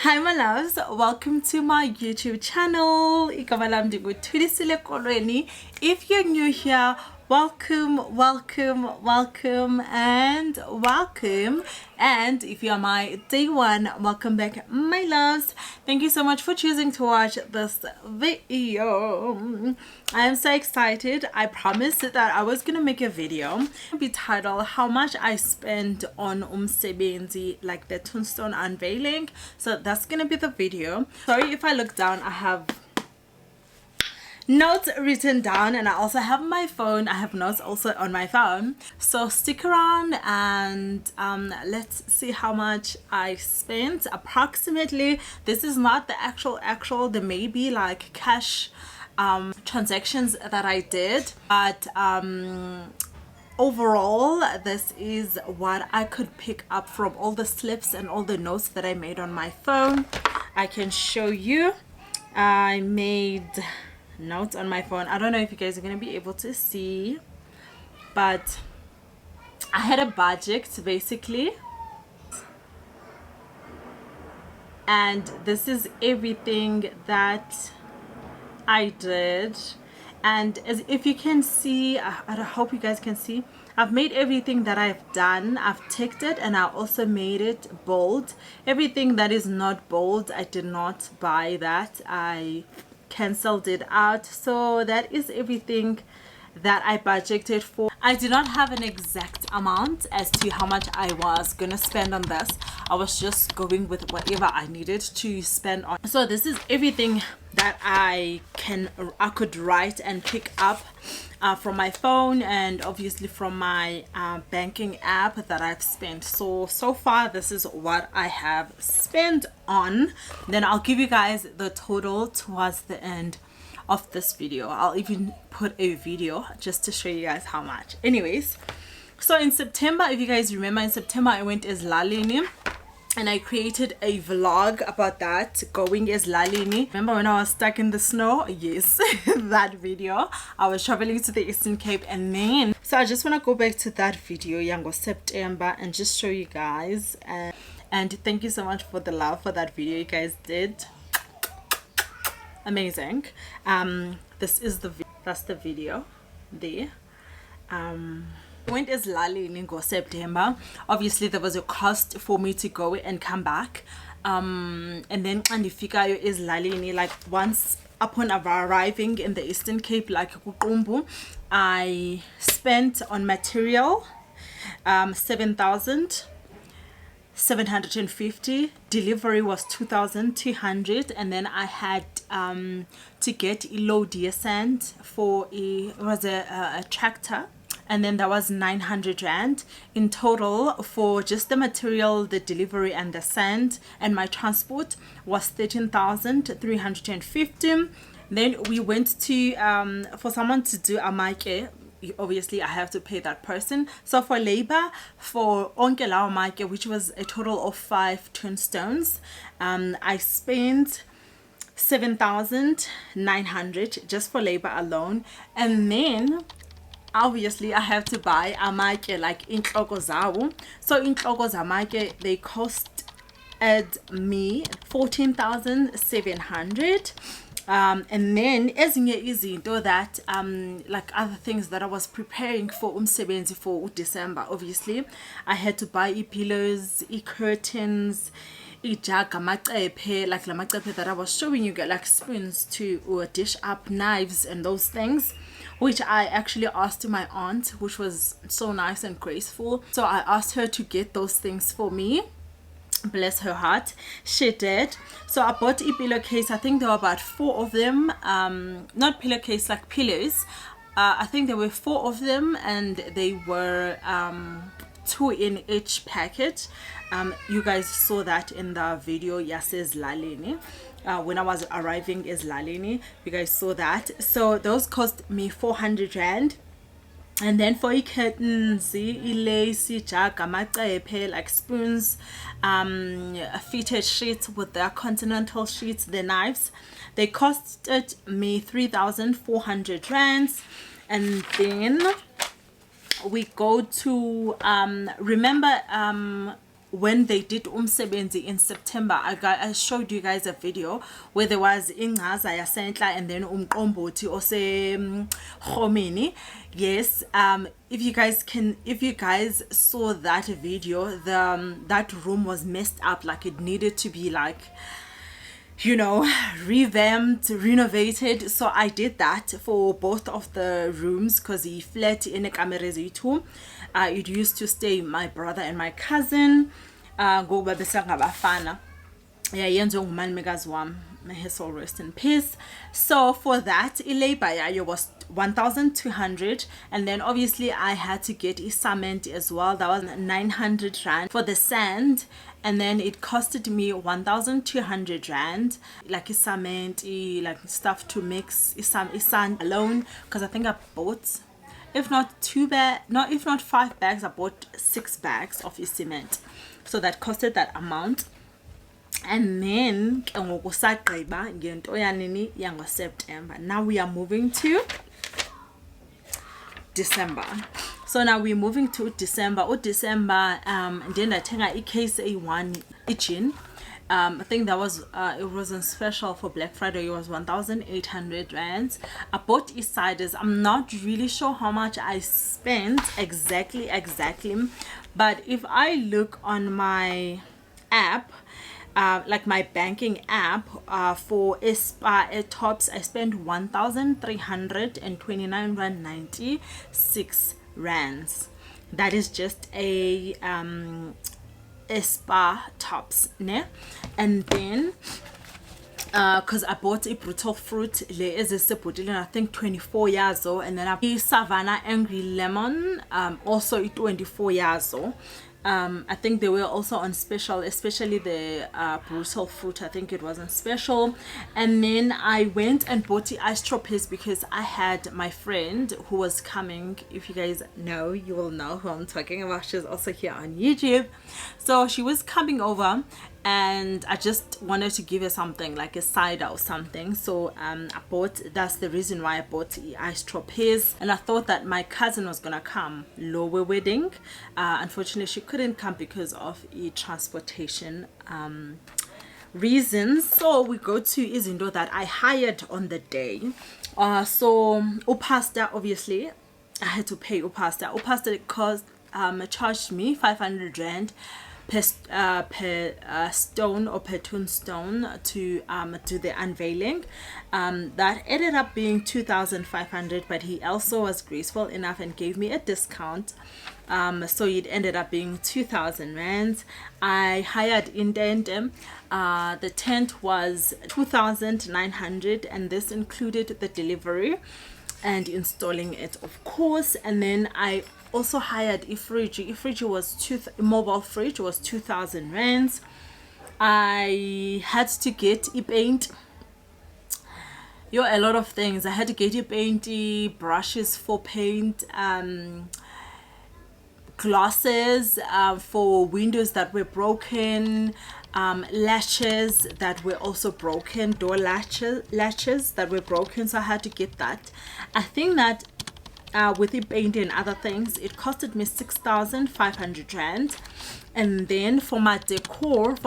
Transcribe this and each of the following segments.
Hi my loves, welcome to my YouTube channel. If you're new here, welcome. And if you're my day one, welcome back my loves. Thank you so much for choosing to watch this video. I am so excited. I promised that I was gonna make a video be titled how much I spent on umsebenzi, like the tombstone unveiling. So that's gonna be the video. Sorry if I look down, I have notes written down and I also have my phone. I have notes also on my phone, so stick around and let's see how much I spent approximately. This is not the actual there may be like cash transactions that I did, but overall this is what I could pick up from all the slips and all the notes that I made on my phone. I can show you. I made notes on my phone. I don't know if you guys are gonna be able to see, but I had a budget basically, and this is everything that I did. And as if you can see, I hope you guys can see, I've made everything that I've done, I've ticked it, and I also made it bold. Everything that is not bold, I did not buy that. I cancelled it out. So that is everything that I budgeted for. I did not have an exact amount as to how much I was gonna spend on this. I was just going with whatever I needed to spend on. So this is everything that I could write and pick up from my phone, and obviously from my banking app that I've spent. So far this is what I have spent on. Then I'll give you guys the total towards the end of this video. I'll even put a video just to show you guys how much. Anyways, so in September, if you guys remember, in September I went as Lalini and I created a vlog about that, going as Lalini. Remember when I was stuck in the snow? Yes, that video. I was traveling to the Eastern Cape, and then so I just want to go back to that video, Yango September, and just show you guys. And thank you so much for the love for that video. You guys did amazing. This is that's the video there. Went as Lali in September. Obviously there was a cost for me to go and come back, and then Andifikayo is Lali, like once upon arriving in the Eastern Cape, like Kukumbu, I spent on material 7,750. Delivery was 2,200, and then I had to get a low sand for a tractor, and then that was 900 rand in total for just the material, the delivery, and the sand, and my transport was 13,350. Then we went to for someone to do a make. Obviously I have to pay that person. So for labor for onke lawo make, which was a total of 5 tombstones, I spent 7,900 just for labor alone. And then obviously I have to buy a make like inhloko zawo. So inhloko zamake, they cost me 14,700. And then ezinye izinto that like other things that I was preparing for umsebenzi for December, obviously I had to buy pillows, curtains, ijaga macepe, like lamacepe that I was showing you, like spoons to dish up, knives, and those things, which I actually asked my aunt, which was so nice and graceful. So I asked her to get those things for me. Bless her heart, she did. So I bought a pillowcase. I think there were about 4 of them, not pillowcase, like pillows. I think there were 4 of them, and they were 2 in each packet. You guys saw that in the video, yes, is Lalini. When I was arriving as Lalini, you guys saw that. So those cost me 400 rand. And then for curtains, lace, jaga macepe, like spoons, fitted sheets with their continental sheets, the knives, they costed me 3,400 rands. And then we go to remember when they did umsebenzi in September, I showed you guys a video where there was ingaza yasentla and then umqombothi ose Khomeni. Yes, if you guys saw that video, that room was messed up. Like, it needed to be, like, you know, revamped, renovated. So I did that for both of the rooms because he fled in a camera too. It used to stay my brother and my cousin. Go babesangabafana. Yeah, yenzo ngumani mekazi wami. May his soul rest in peace. So for that, ilabor was 1,200, and then obviously I had to get a cement as well. That was 900 rand for the sand, and then it costed me 1,200 rand, like a cement, like stuff to mix sand alone, because I think I bought, if not 5 bags, I bought 6 bags of cement. So that costed that amount. And then September. Now we are moving to December. So now we're moving to December. December, then I think I case A1 itching. I think that was it wasn't special for Black Friday. It was 1,800 rands. I bought ciders. I'm not really sure how much I spent exactly, but if I look on my app, like my banking app, for Spa tops, I spent 1,329 rand 96 rands. That is just a Spa tops, ne? And then because I bought a brutal fruit, I think 24 years old, and then I bought Savannah Angry Lemon, also 24 years old. I think they were also on special, especially the brutal fruit. I think it was on special. And then I went and bought the isotropes because I had my friend who was coming. If you guys know, you will know who I'm talking about. She's also here on YouTube. So she was coming over, and I just wanted to give her something like a cider or something. So I bought, that's the reason why I bought the isotropes. And I thought that my cousin was gonna come, lower wedding. Unfortunately she couldn't come because of the transportation reasons. So we go to izinto that I hired on the day. So upasta, obviously I had to pay upasta. Upasta cost charged me 500 rand per stone or per tombstone to do the unveiling. That ended up being 2,500, but he also was graceful enough and gave me a discount, so it ended up being 2,000 rands. I hired in tent. The tent was 2,900, and this included the delivery and installing it, of course. And then I also hired a fridge. A fridge was mobile fridge was 2,000 rands. I had to get a paint. A lot of things. I had to get a paint, brushes for paint, glasses for windows that were broken, latches that were also broken, door latches that were broken. So I had to get that. I think that with the paint and other things, it costed me 6,500 rand. And then for my decor,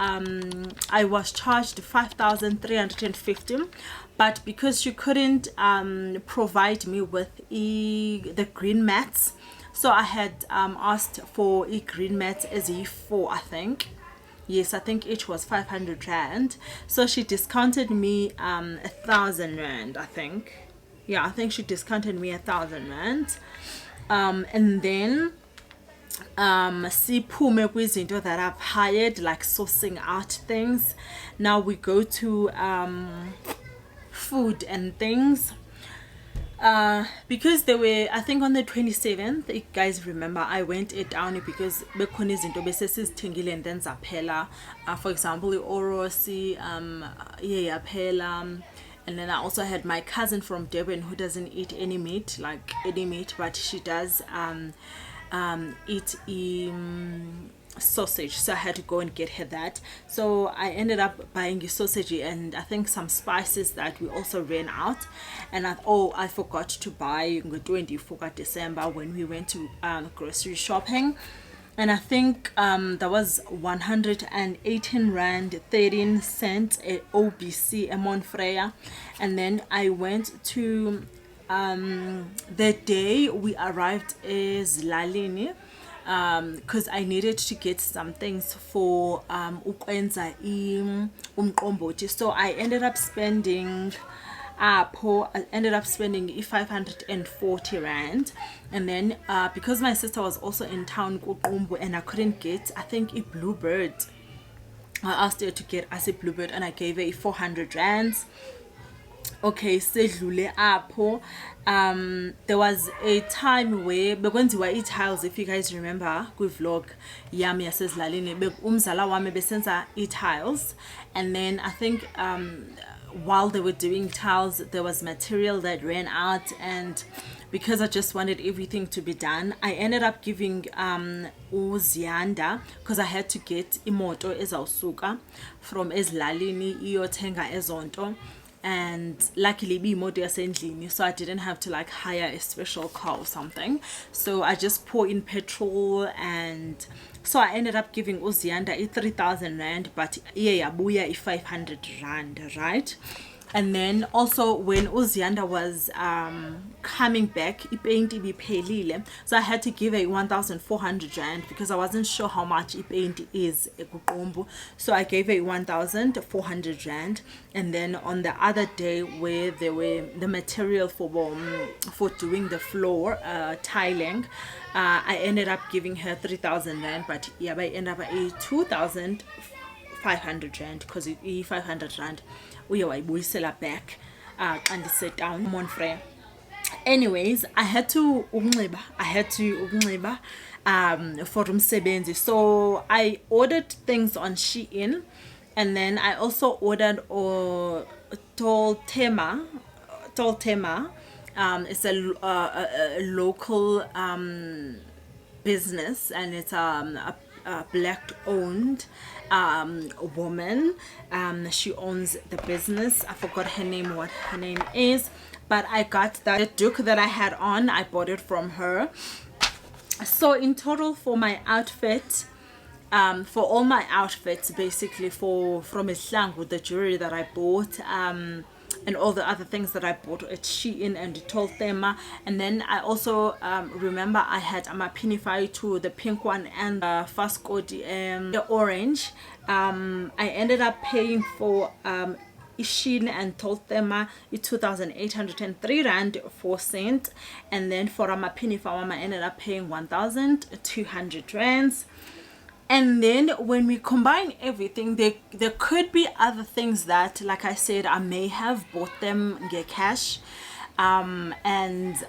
I was charged 5,350, but because she couldn't provide me with the green mats, so I had asked for a green mat as a 4, I think. Yes, I think each was 500 rand. So she discounted me 1,000 rand, I think. Yeah, I think she discounted me 1,000 rand. And then siphume kwizinto that I've hired, like sourcing out things. Now we go to food and things. Because they were, I think on the 27th, you guys remember, I went it down because bekhona izinto bese sizithengile and then zaphela. For example, the Orosi yaphela. And then I also had my cousin from Durban who doesn't eat any meat, but she does eat sausage, so I had to go and get her that. So I ended up buying a sausage and I think some spices that we also ran out. And I forgot to buy on the 24th of December when we went to grocery shopping. and I think that was 118 rand 13 cents at OBC at Monfreya. And then I went to the day we arrived is Lalini, because I needed to get some things for ukwenza umqombothi. So I ended up spending I ended up spending 540 rand. And then because my sister was also in town kuqumbu, and I couldn't get, I think, a bluebird, I asked her to get us a bluebird, and I gave her 400 rands. Okay, sedlule apho. There was a time where bekwenziwa i-tiles, if you guys remember kwi-vlog yami yasezlalini, umzala wami besenza i-tiles. And then I think while they were doing tiles, there was material that ran out, and because I just wanted everything to be done, I ended up giving uZianda, because I had to get imoto ezawusuka from ezlalini iyothenga ezonto. And luckily imoto yasendlini, so I didn't have to like hire a special car or something. So I just pour in petrol, and so I ended up giving uZianda 3,000 rand, but yabuya 500 rand, right? And then also when uZianda was coming back, ipaint ibiphelile, so I had to give a 1,400 rand because I wasn't sure how much ipaint is ekuqumbu. So I gave a 1,400 rand. And then on the other day where there were the material for doing the floor tiling, I ended up giving her 3,000 rand, but yeah, I ended up at 2,500 rand, because 500 rand uyawayibuyisela back and sit down Monfrey. Anyways, I had to unxiba for umsebenzi. So I ordered things on Shein, and then I also ordered Toltema. It's a local business, and it's a black owned woman. She owns the business. I forgot her name, what her name is, but I got that duke that I had on, I bought it from her. So in total for my outfit, for all my outfits, basically from Islang, with the jewelry that I bought, and all the other things that I bought at Shein and Tolthema. And then I also remember I had my Pinify too, the pink one, and Fast Cody, the orange. I ended up paying for Shein and Tolthema 2,803 rand 4 cents. And then for my Pinify I ended up paying 1,200 rands. And then when we combine everything, there could be other things that, like I said, I may have bought them get cash, and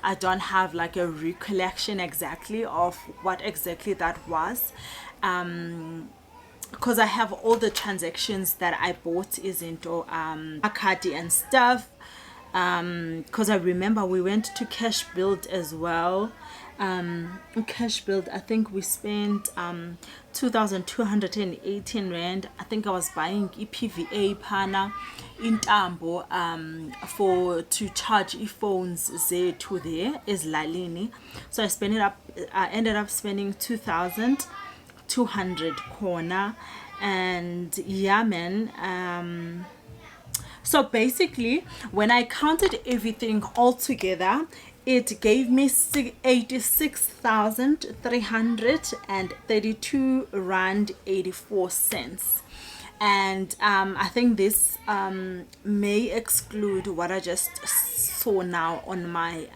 I don't have like a recollection exactly of what exactly that was, because I have all the transactions that I bought is into Akadi and stuff, because I remember we went to Cash Build as well. Cash Build, I think we spent 2,218 rand. I think I was buying PVA pana in Tambo for to charge phones to there is Lalini. So I ended up spending 2,200 corner. And yeah, man, so basically when I counted everything all together, it gave me 86,332 rand 84 cents. And I think this may exclude what I just saw now on my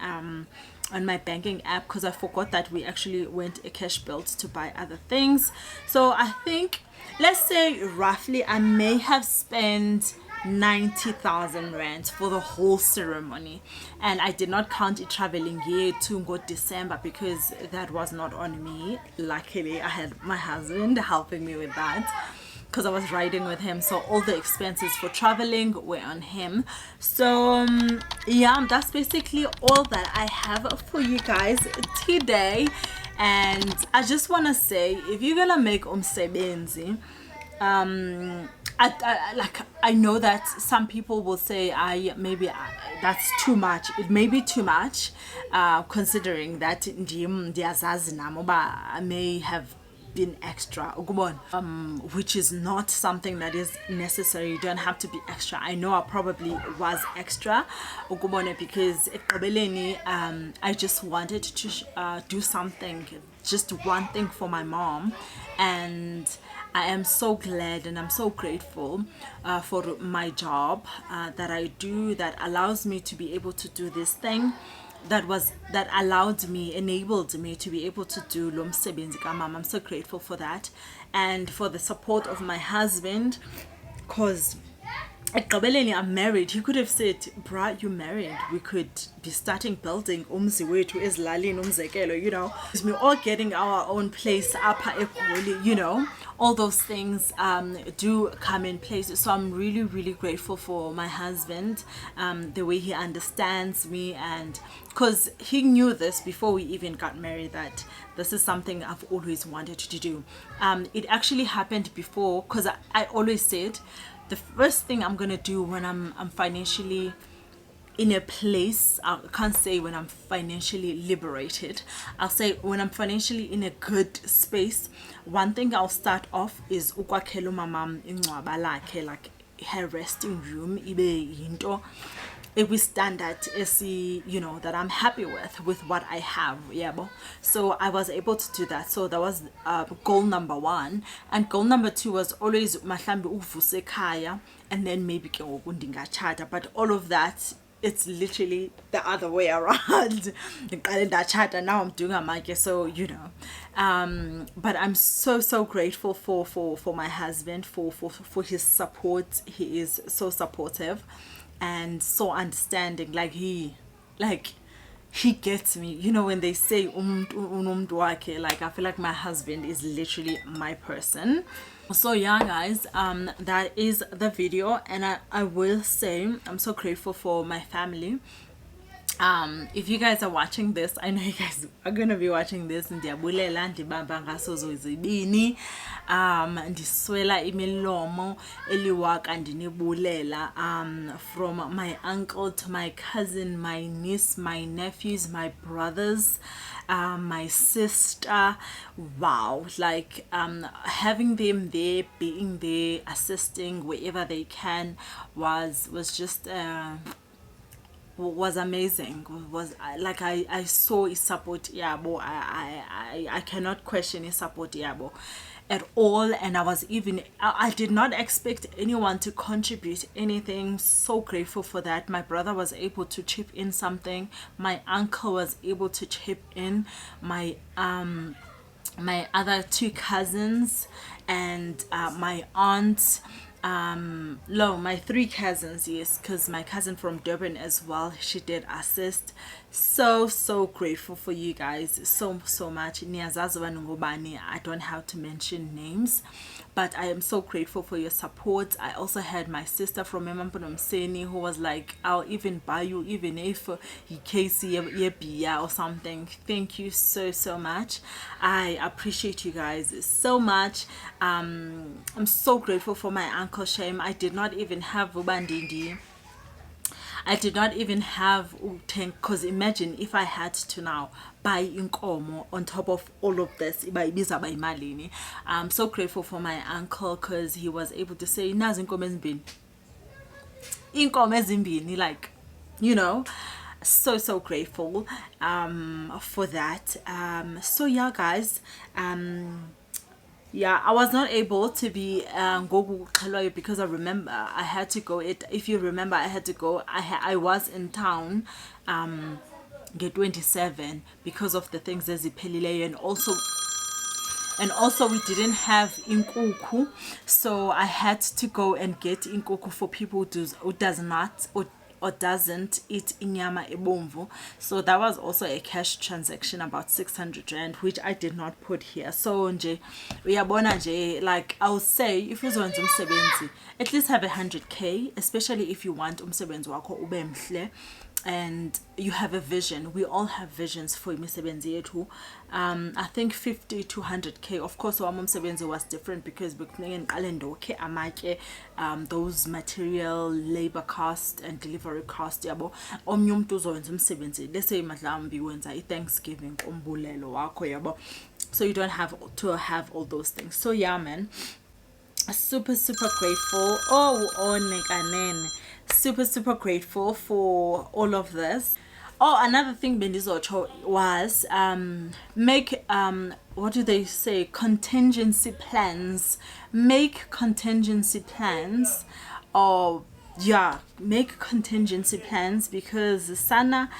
banking app, because I forgot that we actually went a Cash Build to buy other things. So I think, let's say roughly, I may have spent 90,000 rand for the whole ceremony, and I did not count it traveling here to go December, because that was not on me. Luckily I had my husband helping me with that, because I was riding with him, so all the expenses for traveling were on him. So yeah, that's basically all that I have for you guys today. And I just want to say, if you're gonna make umsebenzi, I know that some people will say that's too much. It may be too much, considering that I may have been extra, which is not something that is necessary. You don't have to be extra. I know I probably was extra, because I just wanted to do something, just one thing for my mom, and I am so glad and I'm so grateful for my job that I do, that allows me to be able to do this thing, that enabled me to be able to do lo msebenzi kamama. I'm so grateful for that, and for the support of my husband, because I'm married. He could have said, bruh, you married, we could be starting building umzi wethu ezilalini umzekelo, because we're all getting our own place apha eGoli, all those things do come in place. So I'm really, really grateful for my husband, the way he understands me, and because he knew this before we even got married, that this is something I've always wanted to do. It actually happened before, because I always said the first thing I'm gonna do when I'm financially in a place, I can't say when I'm financially liberated, I'll say when I'm financially in a good space, one thing I'll start off is ukwakhela umamam ingcwaba lakhe, like her resting room ibe yinto standard that I'm happy with what I have, so I was able to do that. So that was goal number 1, and goal number 2 was always mahlambi uvuse ekhaya, and then maybe ke ngoku ndingachata, but all of that, it's literally the other way around. Now I'm doing a mic, so but I'm so grateful for my husband, for his support. He is so supportive and so understanding. He gets me, when they say unomntu wakhe, like I feel like my husband is literally my person. So yeah, guys, that is the video, and I will say I'm so grateful for my family. If you guys are watching this, I know you guys are gonna be watching this, ndiyabulela ndibamba ngaso zozibini, ndiswela imilomo eliwaka ndinibulela, from my uncle to my cousin, my niece, my nephews, my brothers, my sister. Wow, like having them there, being there, assisting wherever they can, was just was amazing. Like I saw his support yabo. I cannot question his support yabo at all, and I did not expect anyone to contribute anything. So grateful for that. My brother was able to chip in something, my uncle was able to chip in, my other 2 cousins, and my aunt, my 3 cousins, yes, because my cousin from Durban as well, she did assist. So grateful for you guys, so much. I don't have to mention names, but I am so grateful for your support. I also had my sister from Emamponomseni who was like, I'll even buy you, even if or something. Thank you so much. I appreciate you guys so much. I'm so grateful for my uncle Shem. I did not even have Ubandindi. I did not even have tank, because imagine if I had to now buy inkomo on top of all of this. I'm so grateful for my uncle, because he was able to say nazi inkomo ezimbini, like, so grateful for that. So yeah, guys, yeah, I was not able to be because I remember I had to go. If you remember, I had to go. I was in town get 27 because of the things as and also we didn't have inkuku, so I had to go and get inkuku for people who does not or doesn't eat inyama ebomvu. So that was also a cash transaction, about 600 rand, which I did not put here. So nje uyabona nje, like I'll say, if you want umsebenzi, at least have 100k, especially if you want umsebenzi wakho ube mhle and you have a vision. We all have visions for imisebenzi yethu. I think 50 to 100k. Of course, our umsebenzi was different because those material, labor cost and delivery cost yabo. Omnye umuntu uzowenza umsebenzi. Let's say mhlambi wenza i-Thanksgiving umbulelo wakho yabo. so you don't have to have all those things. So yeah, man, super grateful. Super grateful for all of this. Oh, another thing bendizocho was make what do they say, contingency plans. Make contingency plans, or yeah, make contingency plans, because sana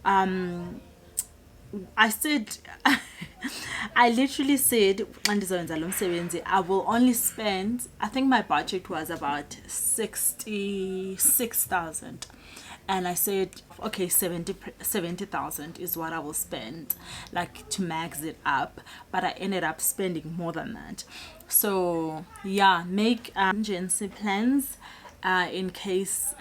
I said, I literally said, I will only spend, I think my budget was about 66,000. And I said, okay, 70,000 is what I will spend, like to max it up. But I ended up spending more than that. So yeah, make emergency plans in case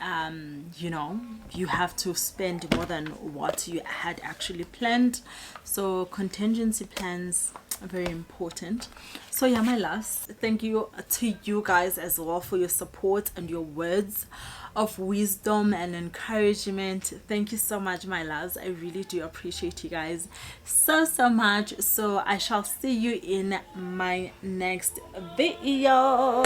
you know, you have to spend more than what you had actually planned. So contingency plans are very important. So yeah, my loves, thank you to you guys as well for your support and your words of wisdom and encouragement. Thank you so much, my loves. I really do appreciate you guys so much. So I shall see you in my next video.